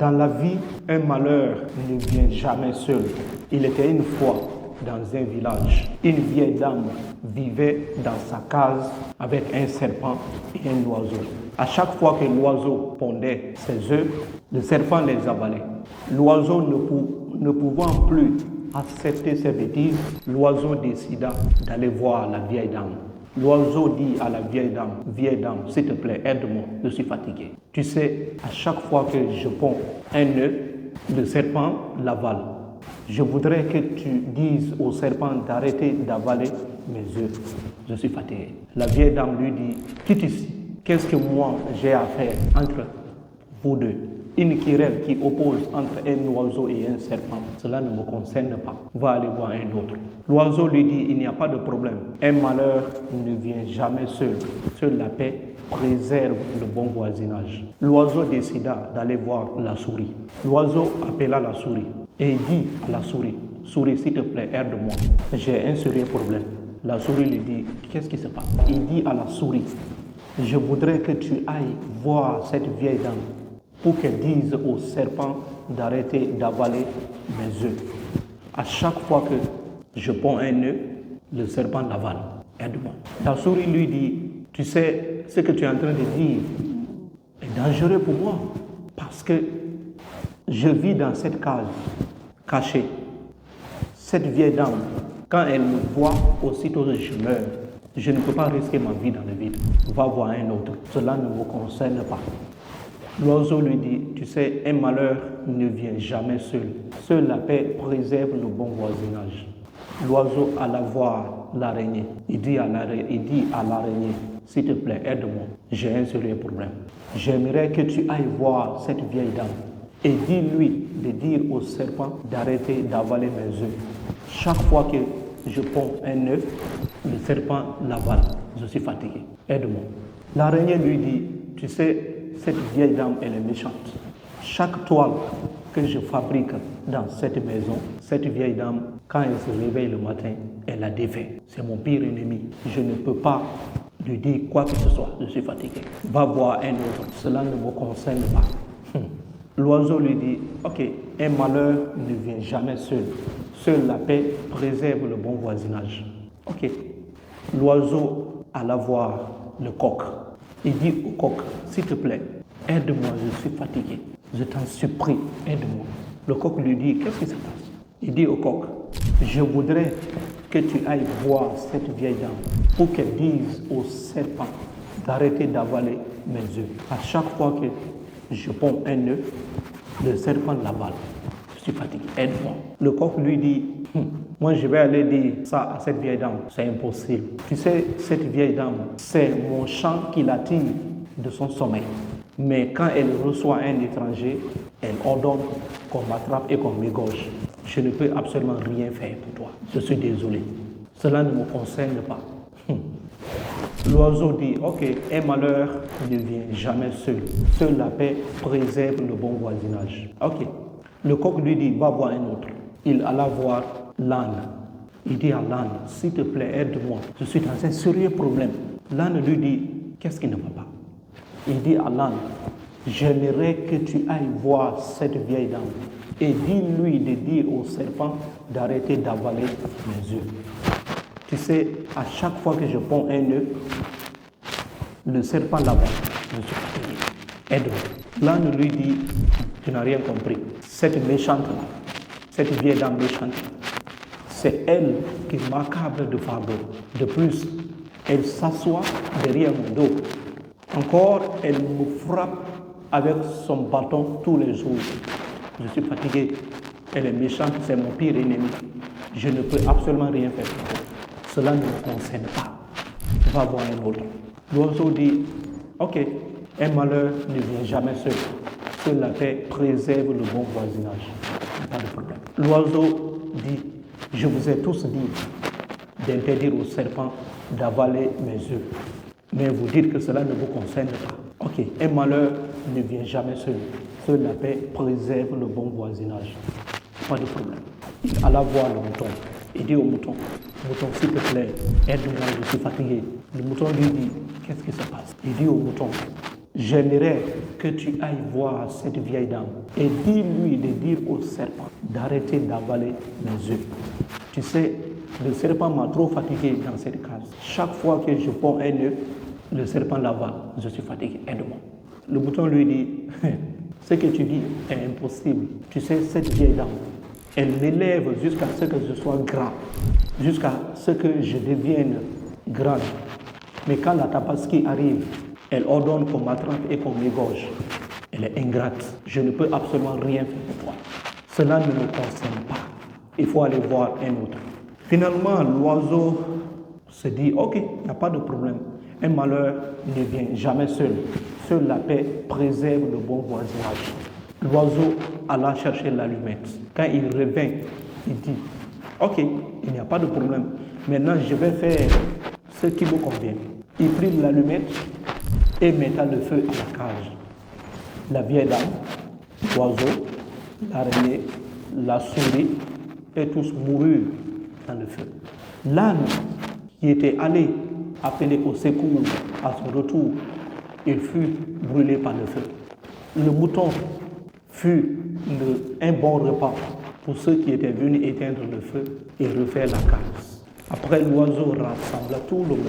Dans la vie, un malheur ne vient jamais seul. Il était une fois dans un village. Une vieille dame vivait dans sa case avec un serpent et un oiseau. À chaque fois que l'oiseau pondait ses œufs, le serpent les avalait. L'oiseau ne pouvant plus accepter ses bêtises, l'oiseau décida d'aller voir la vieille dame. L'oiseau dit à la vieille dame, s'il te plaît, aide-moi, je suis fatigué. Tu sais, à chaque fois que je ponds un œuf, le serpent l'avale. Je voudrais que tu dises au serpent d'arrêter d'avaler mes œufs. Je suis fatigué. La vieille dame lui dit, quitte ici, qu'est-ce que moi j'ai à faire entre vous deux? Une querelle qui oppose entre un oiseau et un serpent, cela ne me concerne pas. Va aller voir un autre. L'oiseau lui dit, il n'y a pas de problème. Un malheur ne vient jamais seul. Seule la paix préserve le bon voisinage. L'oiseau décida d'aller voir la souris. L'oiseau appela la souris et dit à la souris, souris, s'il te plaît, aide-moi. J'ai un sérieux problème. La souris lui dit, qu'est-ce qui se passe? Il dit à la souris, je voudrais que tu ailles voir cette vieille dame pour qu'elle dise au serpent d'arrêter d'avaler mes œufs. À chaque fois que je ponds un œuf, le serpent l'avale. Aide-moi. La souris lui dit, tu sais, ce que tu es en train de dire est dangereux pour moi parce que je vis dans cette case cachée. Cette vieille dame, quand elle me voit, aussitôt je meurs. Je ne peux pas risquer ma vie dans le vide. Va voir un autre. Cela ne me concerne pas. L'oiseau lui dit, tu sais, un malheur ne vient jamais seul. Seule la paix préserve le bon voisinage. L'oiseau alla voir l'araignée. Il dit à l'araignée, s'il te plaît, aide-moi. J'ai un sérieux problème. J'aimerais que tu ailles voir cette vieille dame et dis-lui de dire au serpent d'arrêter d'avaler mes œufs. Chaque fois que je ponds un œuf, le serpent l'avale. Je suis fatigué. Aide-moi. L'araignée lui dit, tu sais, cette vieille dame, elle est méchante. Chaque toile que je fabrique dans cette maison, cette vieille dame, quand elle se réveille le matin, elle la défait. C'est mon pire ennemi. Je ne peux pas lui dire quoi que ce soit. Je suis fatigué. Va voir un autre. Cela ne me concerne pas. L'oiseau lui dit, ok, un malheur ne vient jamais seul. Seule la paix préserve le bon voisinage. Ok. L'oiseau alla voir le coq. Il dit au coq, s'il te plaît, aide-moi, je suis fatigué. Je t'en supplie, aide-moi. Le coq lui dit, qu'est-ce qui se passe? Il dit au coq, je voudrais que tu ailles voir cette vieille dame pour qu'elle dise au serpent d'arrêter d'avaler mes œufs. À chaque fois que je ponds un œuf, le serpent l'avale. Je suis fatigué, aide-moi. Le coq lui dit, moi je vais aller dire ça à cette vieille dame. C'est impossible. Tu sais, cette vieille dame, c'est mon chant qui l'attire de son sommeil. Mais quand elle reçoit un étranger, elle ordonne qu'on m'attrape et qu'on m'égorge. Je ne peux absolument rien faire pour toi. Je suis désolé. Cela ne me concerne pas. L'oiseau dit, ok, un malheur ne vient jamais seul. Seule la paix préserve le bon voisinage. Ok. Le coq lui dit, va voir un autre. Il alla voir l'âne. Il dit à l'âne, s'il te plaît, aide-moi. Je suis dans un sérieux problème. L'âne lui dit, qu'est-ce qui ne va pas? Il dit à l'âne, j'aimerais que tu ailles voir cette vieille dame et dis-lui de dire au serpent d'arrêter d'avaler mes œufs. Tu sais, à chaque fois que je ponds un œuf, le serpent l'avale. Je suis fatigué. Aide-moi. L'âne lui dit, tu n'as rien compris. Cette méchante-là, cette vieille dame méchante, c'est elle qui m'accable de fardeau. De plus, elle s'assoit derrière mon dos. Encore, elle me frappe avec son bâton tous les jours. Je suis fatigué. Elle est méchante, c'est mon pire ennemi. Je ne peux absolument rien faire pour elle. Cela ne me concerne pas. Va voir un autre. L'oiseau dit, ok, un malheur ne vient jamais seul. Seule la paix préserve le bon voisinage. Pas de problème. L'oiseau dit, je vous ai tous dit d'interdire au serpent d'avaler mes œufs. Mais vous dites que cela ne vous concerne pas. Ok, un malheur ne vient jamais seul. Seule la paix préserve le bon voisinage. Pas de problème. Il alla voir le mouton. Il dit au mouton, mouton, s'il te plaît, aide-moi, je suis fatigué. Le mouton lui dit, qu'est-ce qui se passe? Il dit au mouton, j'aimerais que tu ailles voir cette vieille dame et dis-lui de dire au serpent d'arrêter d'avaler mes œufs. Tu sais, le serpent m'a trop fatigué dans cette case. Chaque fois que je prends un œuf, le serpent l'avale. Je suis fatigué, aide-moi. Le bouton lui dit, ce que tu dis est impossible. Tu sais, cette vieille dame, elle m'élève jusqu'à ce que je sois grand, jusqu'à ce que je devienne grande. Mais quand la tabaski arrive, elle ordonne qu'on m'attrape et qu'on m'égorge. Elle est ingrate. Je ne peux absolument rien faire pour toi. Cela ne me concerne pas. Il faut aller voir un autre. Finalement, l'oiseau se dit, ok, il n'y a pas de problème. Un malheur ne vient jamais seul. Seule la paix préserve le bon voisinage. L'oiseau alla chercher l'allumette. Quand il revint, il dit, ok, il n'y a pas de problème. Maintenant, je vais faire ce qui me convient. Il prit l'allumette et metta le feu à la cage. La vieille dame, l'oiseau, l'araignée, la souris, et tous moururent dans le feu. L'âne qui était allé appeler au secours à son retour, il fut brûlé par le feu. Le mouton fut un bon repas pour ceux qui étaient venus éteindre le feu et refaire la case. Après, l'oiseau rassembla tout le monde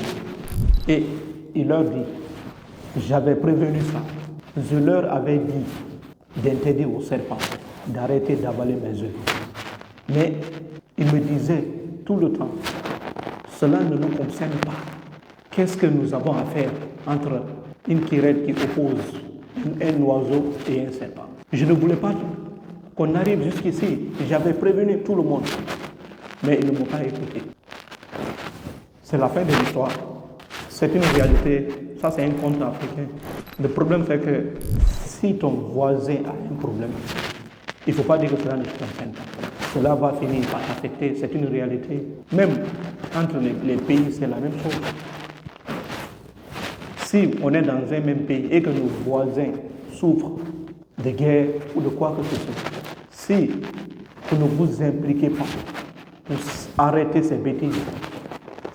et il leur dit, j'avais prévenu ça. Je leur avais dit d'interdire au serpent d'arrêter d'avaler mes œufs. Mais il me disait tout le temps, cela ne nous concerne pas. Qu'est-ce que nous avons à faire entre une querelle qui oppose un oiseau et un serpent? Je ne voulais pas qu'on arrive jusqu'ici. J'avais prévenu tout le monde, mais ils ne m'ont pas écouté. C'est la fin de l'histoire. C'est une réalité. Ça, c'est un conte africain. Le problème, c'est que si ton voisin a un problème, il ne faut pas dire que cela ne te concerne pas. Cela va finir par t'affecter. C'est une réalité. Même entre les pays, c'est la même chose. Si on est dans un même pays et que nos voisins souffrent de guerre ou de quoi que ce soit, si vous ne vous impliquez pas pour arrêter ces bêtises,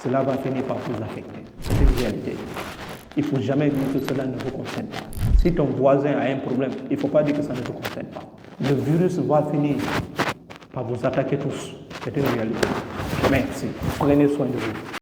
cela va finir par vous affecter. C'est une réalité. Il ne faut jamais dire que cela ne vous concerne pas. Si ton voisin a un problème, il ne faut pas dire que ça ne vous concerne pas. Le virus va finir par vous attaquer tous. C'est une réalité. Merci. Prenez soin de vous.